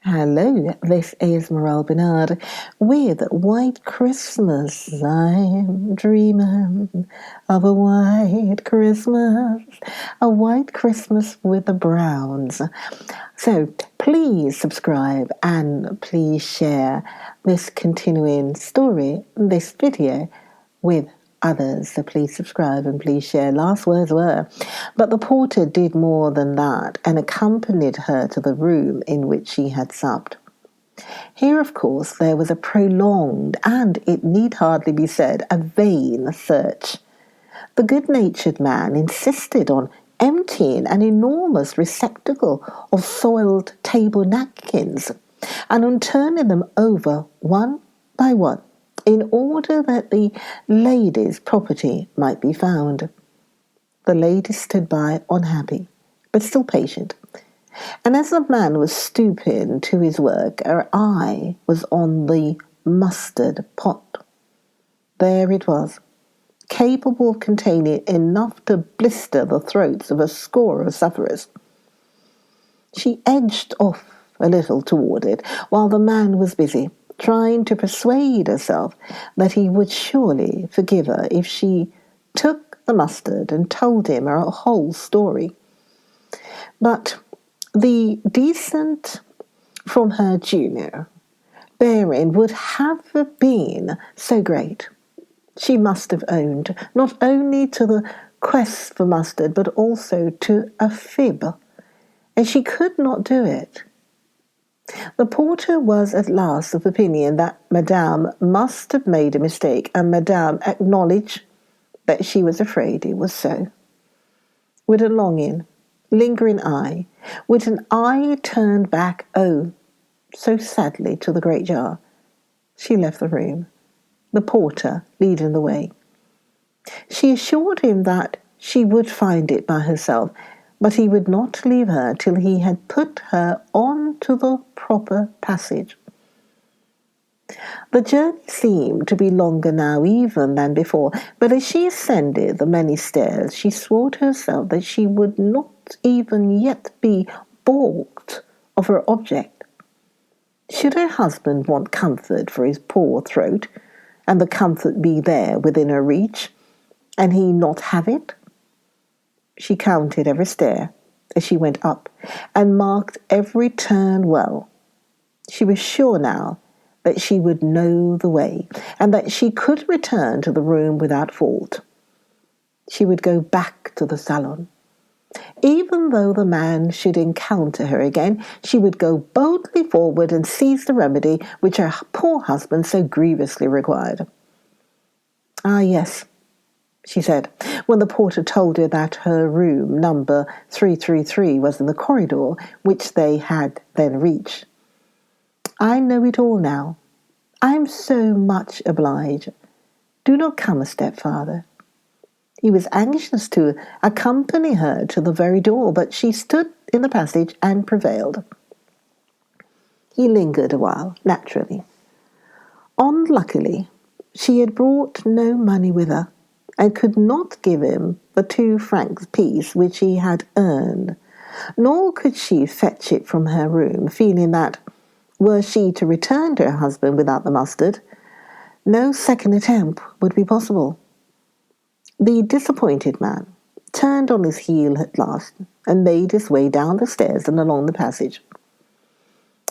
Hello, this is Morel Bernard with White Christmas. I'm dreaming of a white Christmas with the Browns. So please subscribe and please share this continuing story, this video, with others. So please subscribe and please share. Last words were, but the porter did more than that and accompanied her to the room in which she had supped. Here, of course, there was a prolonged and, it need hardly be said, a vain search. The good-natured man insisted on emptying an enormous receptacle of soiled table napkins and on turning them over one by one in order that the lady's property might be found. The lady stood by unhappy, but still patient. And as the man was stooping to his work, her eye was on the mustard pot. There it was, capable of containing enough to blister the throats of a score of sufferers. She edged off a little toward it, while the man was busy, trying to persuade herself that he would surely forgive her if she took the mustard and told him her whole story. But the descent from her junior bearing would have been so great. She must have owned not only to the quest for mustard, but also to a fib, and she could not do it. The porter was at last of opinion that Madame must have made a mistake, and Madame acknowledged that she was afraid it was so. With a longing, lingering eye, with an eye turned back, oh, so sadly, to the great jar, she left the room, the porter leading the way. She assured him that she would find it by herself, but he would not leave her till he had put her on to the proper passage. The journey seemed to be longer now even than before, but as she ascended the many stairs, she swore to herself that she would not even yet be balked of her object. Should her husband want comfort for his poor throat, and the comfort be there within her reach, and he not have it? She counted every stair as she went up, and marked every turn well. She was sure now that she would know the way, and that she could return to the room without fault. She would go back to the salon. Even though the man should encounter her again, she would go boldly forward and seize the remedy which her poor husband so grievously required. Ah, yes, she said, when the porter told her that her room, number 333, was in the corridor which they had then reached. I know it all now. I am so much obliged. Do not come a step farther. He was anxious to accompany her to the very door, but she stood in the passage and prevailed. He lingered a while, naturally. Unluckily, she had brought no money with her, and could not give him the 2 francs piece which he had earned, nor could she fetch it from her room, feeling that, were she to return to her husband without the mustard, no second attempt would be possible. The disappointed man turned on his heel at last and made his way down the stairs and along the passage.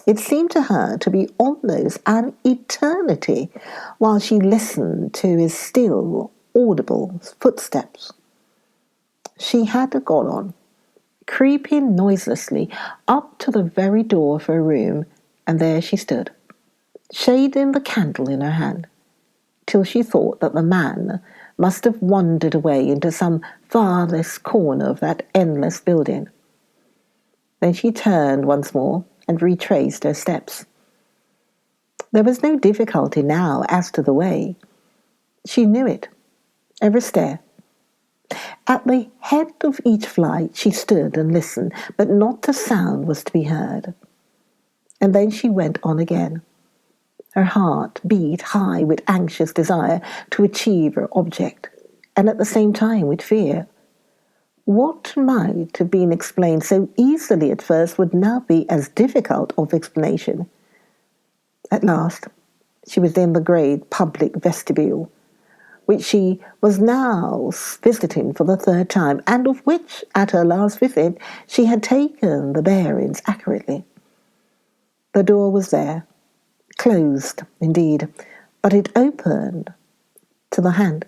It seemed to her to be almost an eternity while she listened to his still audible footsteps. She had gone on, creeping noiselessly up to the very door of her room, and there she stood, shading the candle in her hand, till she thought that the man must have wandered away into some farthest corner of that endless building. Then she turned once more and retraced her steps. There was no difficulty now as to the way. She knew it, every stair. At the head of each flight she stood and listened, but not a sound was to be heard. And then she went on again. Her heart beat high with anxious desire to achieve her object, and at the same time with fear. What might have been explained so easily at first would now be as difficult of explanation. At last, she was in the great public vestibule, which she was now visiting for the third time, and of which, at her last visit, she had taken the bearings accurately. The door was there, closed indeed, but it opened to the hand,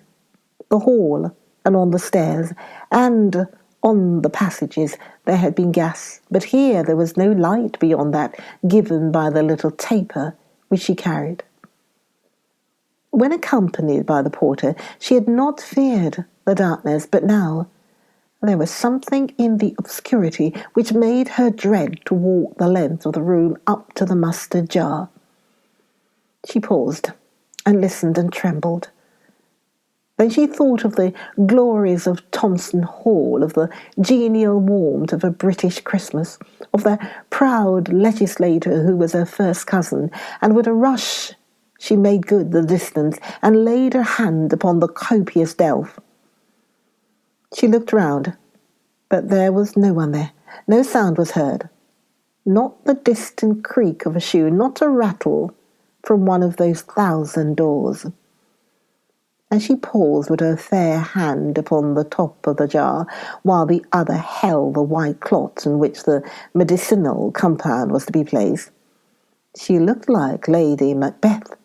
the hall, and on the stairs, and on the passages there had been gas, but here there was no light beyond that given by the little taper which she carried. When accompanied by the porter, she had not feared the darkness, but now there was something in the obscurity which made her dread to walk the length of the room up to the mustard jar. She paused and listened and trembled. Then she thought of the glories of Thompson Hall, of the genial warmth of a British Christmas, of the proud legislator who was her first cousin, and with a rush she made good the distance and laid her hand upon the copious delf. She looked round, but there was no one there. No sound was heard. Not the distant creak of a shoe, not a rattle from one of those 1,000 doors. And she paused with her fair hand upon the top of the jar, while the other held the white cloth in which the medicinal compound was to be placed. She looked like Lady Macbeth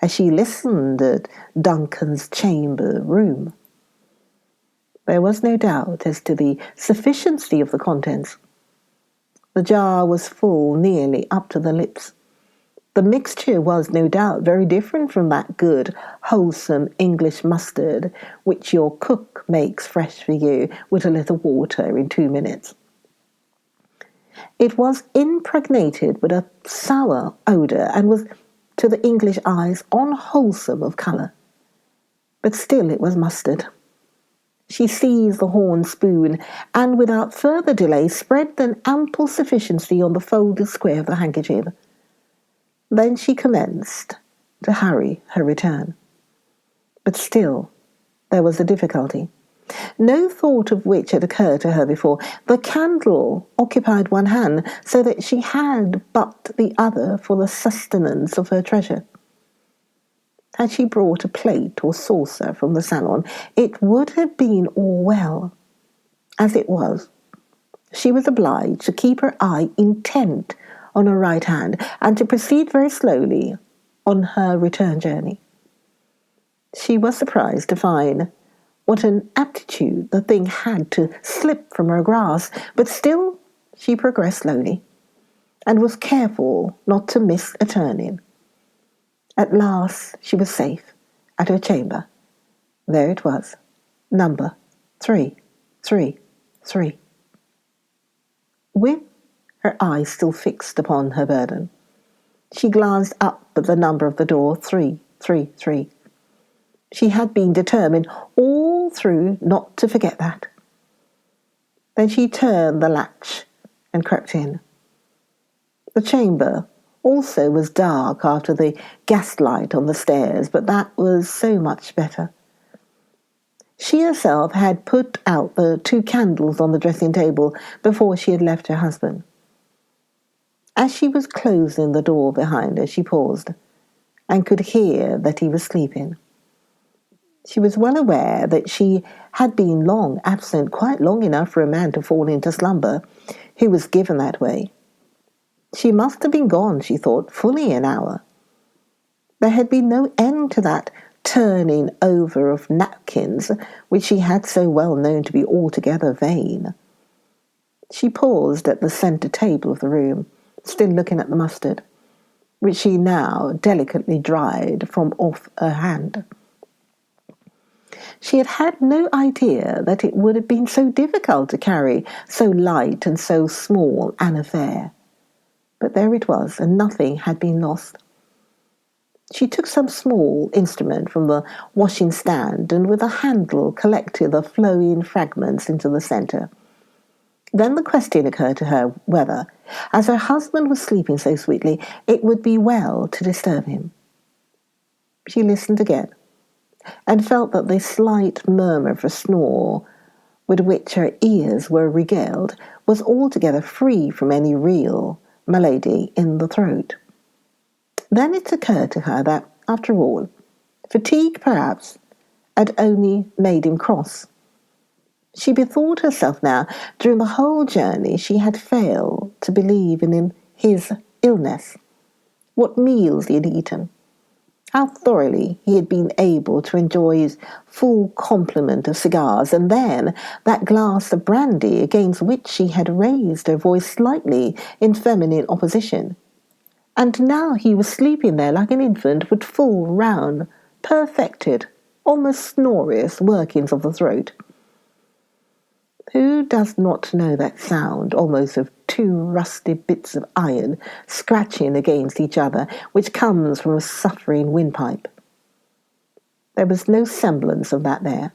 as she listened at Duncan's chamber room. There was no doubt as to the sufficiency of the contents. The jar was full nearly up to the lips. The mixture was, no doubt, very different from that good, wholesome English mustard which your cook makes fresh for you with a little water in 2 minutes. It was impregnated with a sour odour and was, to the English eyes, unwholesome of colour. But still it was mustard. She seized the horn spoon and, without further delay, spread an ample sufficiency on the folded square of the handkerchief. Then she commenced to hurry her return. But still there was a difficulty, no thought of which had occurred to her before. The candle occupied one hand, so that she had but the other for the sustenance of her treasure. Had she brought a plate or saucer from the salon, it would have been all well. As it was, she was obliged to keep her eye intent on her right hand and to proceed very slowly on her return journey. She was surprised to find what an aptitude the thing had to slip from her grasp, but still she progressed slowly and was careful not to miss a turning. At last she was safe at her chamber. There it was, number 333. With her eyes still fixed upon her burden, she glanced up at the number of the door, 333. She had been determined all through not to forget that. Then she turned the latch and crept in. The chamber also was dark after the gaslight on the stairs, but that was so much better. She herself had put out the 2 candles on the dressing table before she had left her husband. As she was closing the door behind her, she paused and could hear that he was sleeping. She was well aware that she had been long absent, quite long enough for a man to fall into slumber who was given that way. She must have been gone, she thought, fully an hour. There had been no end to that turning over of napkins, which she had so well known to be altogether vain. She paused at the centre table of the room, still looking at the mustard, which she now delicately dried from off her hand. She had had no idea that it would have been so difficult to carry so light and so small an affair. But there it was, and nothing had been lost. She took some small instrument from the washing stand and with a handle collected the flowing fragments into the centre. Then the question occurred to her whether, as her husband was sleeping so sweetly, it would be well to disturb him. She listened again and felt that the slight murmur of a snore with which her ears were regaled was altogether free from any real malady in the throat. Then it occurred to her that, after all, fatigue perhaps had only made him cross. She bethought herself now, during the whole journey she had failed to believe in his illness, what meals he had eaten, how thoroughly he had been able to enjoy his full complement of cigars, and then that glass of brandy against which she had raised her voice slightly in feminine opposition. And now he was sleeping there like an infant with full, round, perfected, almost snorious workings of the throat. Who does not know that sound, almost of two rusty bits of iron scratching against each other, which comes from a suffering windpipe? There was no semblance of that there.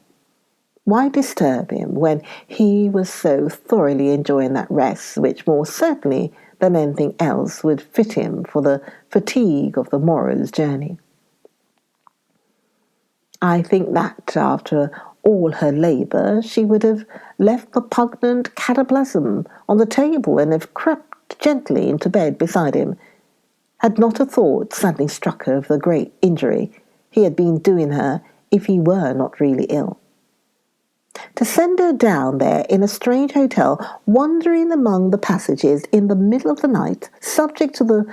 Why disturb him when he was so thoroughly enjoying that rest which more certainly than anything else would fit him for the fatigue of the morrow's journey? I think that after all her labour she would have left the pugnant cataplasm on the table and have crept gently into bed beside him, had not a thought suddenly struck her of the great injury he had been doing her if he were not really ill. To send her down there in a strange hotel, wandering among the passages in the middle of the night, subject to the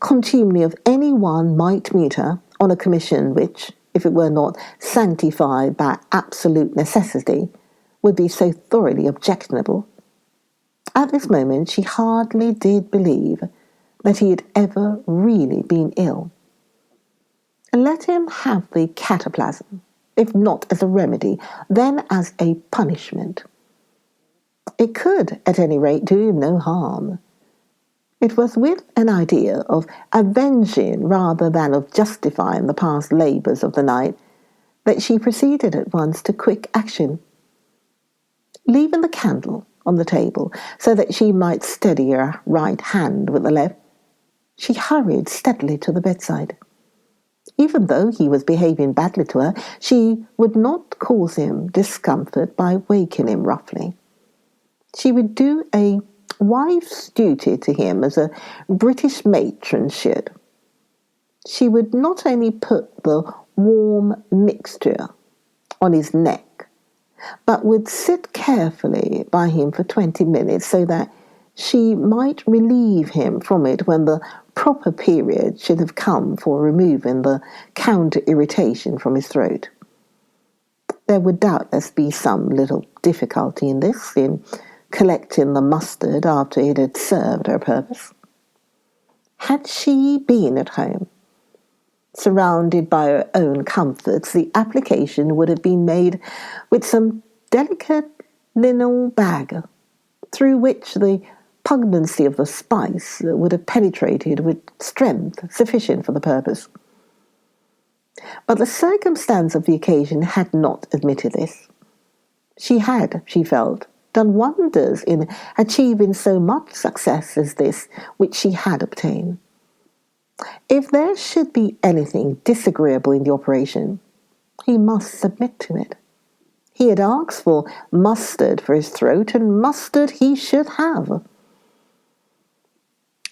contumely of any one might meet her, on a commission which, if it were not sanctified by absolute necessity, would be so thoroughly objectionable. At this moment she hardly did believe that he had ever really been ill. And let him have the cataplasm, if not as a remedy, then as a punishment. It could, at any rate, do him no harm. It was with an idea of avenging rather than of justifying the past labours of the night that she proceeded at once to quick action. Leaving the candle on the table so that she might steady her right hand with the left, she hurried steadily to the bedside. Even though he was behaving badly to her, she would not cause him discomfort by waking him roughly. She would do a wife's duty to him as a British matron should. She would not only put the warm mixture on his neck, but would sit carefully by him for 20 minutes so that she might relieve him from it when the proper period should have come for removing the counter-irritation from his throat. There would doubtless be some little difficulty in this, in collecting the mustard after it had served her purpose. Had she been at home, surrounded by her own comforts, the application would have been made with some delicate linen bag, through which the pugnancy of the spice would have penetrated with strength sufficient for the purpose. But the circumstance of the occasion had not admitted this. She had, she felt, done wonders in achieving so much success as this which she had obtained. If there should be anything disagreeable in the operation, he must submit to it. He had asked for mustard for his throat, and mustard he should have.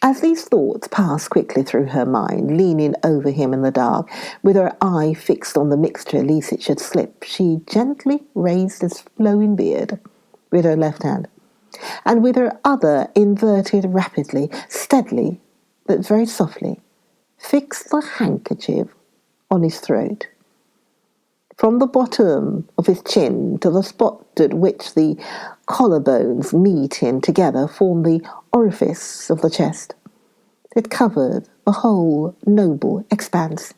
As these thoughts passed quickly through her mind, leaning over him in the dark, with her eye fixed on the mixture lest it should slip, she gently raised his flowing beard with her left hand, and with her other inverted rapidly, steadily, but very softly, fixed the handkerchief on his throat. From the bottom of his chin to the spot at which the collarbones meet in together form the orifice of the chest. It covered the whole noble expanse.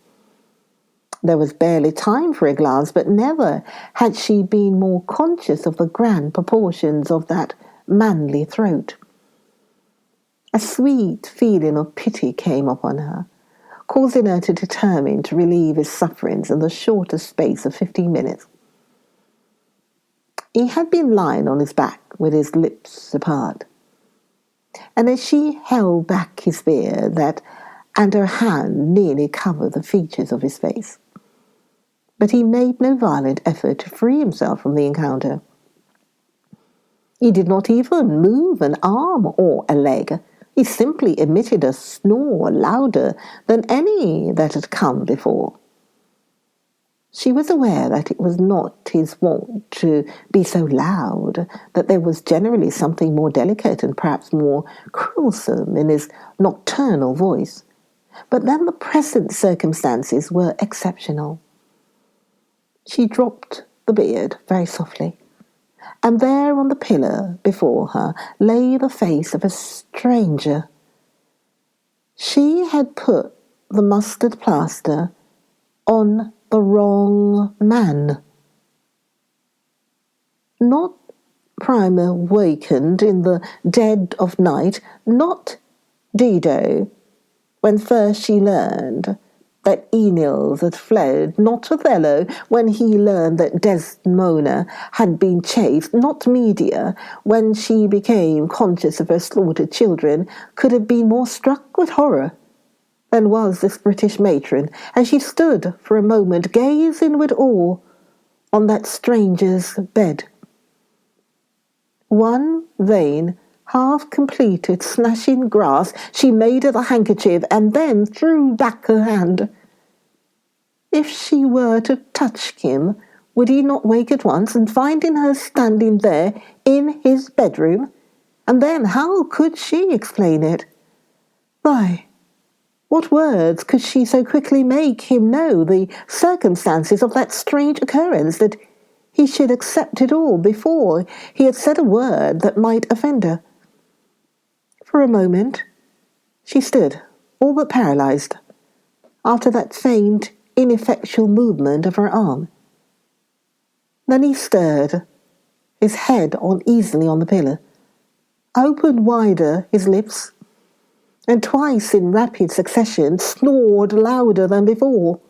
There was barely time for a glance, but never had she been more conscious of the grand proportions of that manly throat. A sweet feeling of pity came upon her, causing her to determine to relieve his sufferings in the shortest space of 15 minutes. He had been lying on his back with his lips apart, and as she held back his beard, and her hand nearly covered the features of his face. But he made no violent effort to free himself from the encounter. He did not even move an arm or a leg. He simply emitted a snore louder than any that had come before. She was aware that it was not his wont to be so loud, that there was generally something more delicate and perhaps more quarrelsome in his nocturnal voice. But then the present circumstances were exceptional. She dropped the beard very softly, and there on the pillow before her lay the face of a stranger. She had put the mustard plaster on the wrong man. Not Primer wakened in the dead of night, not Dido, when first she learned that Aeneas had fled, not Othello when he learned that Desdemona had been chased, not Medea when she became conscious of her slaughtered children, could have been more struck with horror than was this British matron, as she stood for a moment gazing with awe on that stranger's bed. One vain, half-completed snatching grasp she made of the handkerchief and then threw back her hand. If she were to touch him, would he not wake at once, and finding her standing there in his bedroom? And then how could she explain it? Why, what words could she so quickly make him know the circumstances of that strange occurrence that he should accept it all before he had said a word that might offend her? For a moment she stood, all but paralyzed, after that faint, ineffectual movement of her arm. Then he stirred, his head uneasily on the pillow, opened wider his lips, and twice in rapid succession snored louder than before.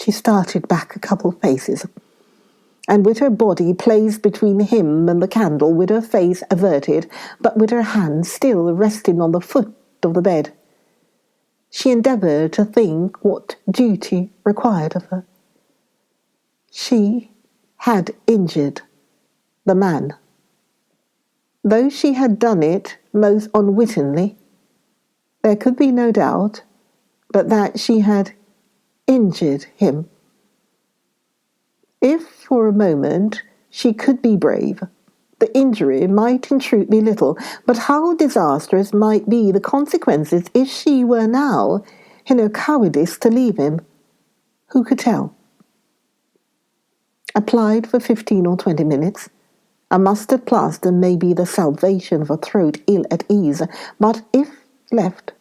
She started back a couple of paces, and with her body placed between him and the candle, with her face averted, but with her hand still resting on the foot of the bed, she endeavoured to think what duty required of her. She had injured the man. Though she had done it most unwittingly, there could be no doubt but that she had injured him. If for a moment she could be brave, the injury might in truth be little, but how disastrous might be the consequences if she were now, in her cowardice, to leave him? Who could tell? Applied for 15 or 20 minutes, a mustard plaster may be the salvation of a throat ill at ease, but if left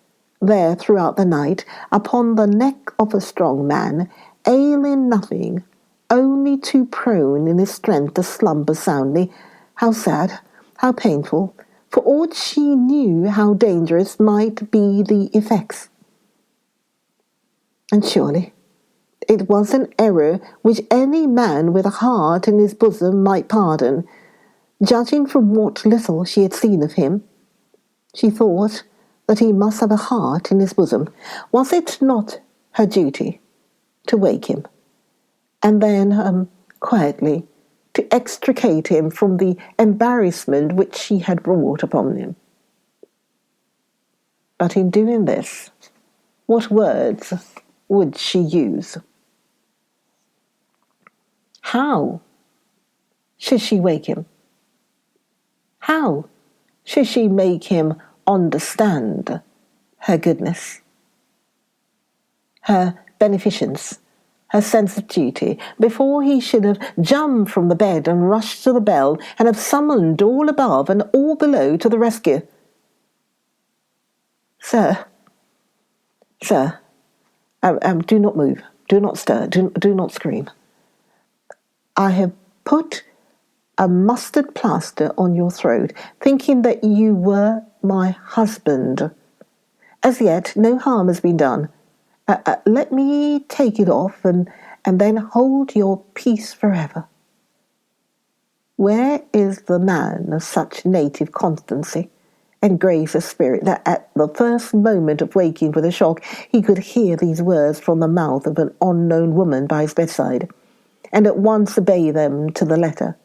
there throughout the night, upon the neck of a strong man, ailing nothing, only too prone in his strength to slumber soundly, how sad, how painful, for aught she knew how dangerous might be the effects. And surely it was an error which any man with a heart in his bosom might pardon. Judging from what little she had seen of him, she thought that he must have a heart in his bosom. Was it not her duty to wake him, and then quietly to extricate him from the embarrassment which she had brought upon him? But in doing this, what words would she use? How should she wake him? How should she make him understand her goodness, her beneficence, her sense of duty, before he should have jumped from the bed and rushed to the bell and have summoned all above and all below to the rescue? Sir, do not move, do not stir, do not scream. I have put a mustard plaster on your throat, thinking that you were my husband. As yet, no harm has been done. Let me take it off and then hold your peace forever. Where is the man of such native constancy and grace of spirit that at the first moment of waking with a shock he could hear these words from the mouth of an unknown woman by his bedside, and at once obey them to the letter?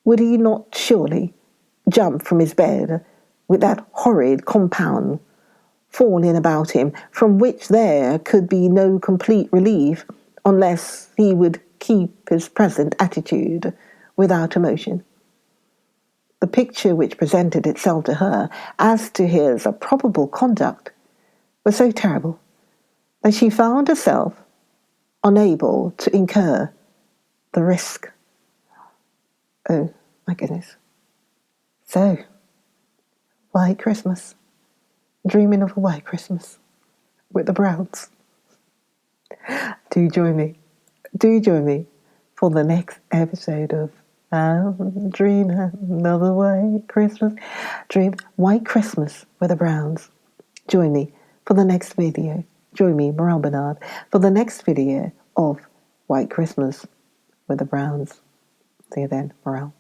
would he not surely jump from his bed with that horrid compound falling about him, from which there could be no complete relief unless he would keep his present attitude without emotion? The picture which presented itself to her as to his probable conduct was so terrible that she found herself unable to incur the risk. Oh, my goodness. So, White Christmas. Dreaming of a white Christmas with the Browns. Do join me. Do join me for the next episode of Dream Another White Christmas. Dream White Christmas with the Browns. Join me for the next video. Join me, Morale Bernard, for the next video of White Christmas with the Browns. See you then, Morale.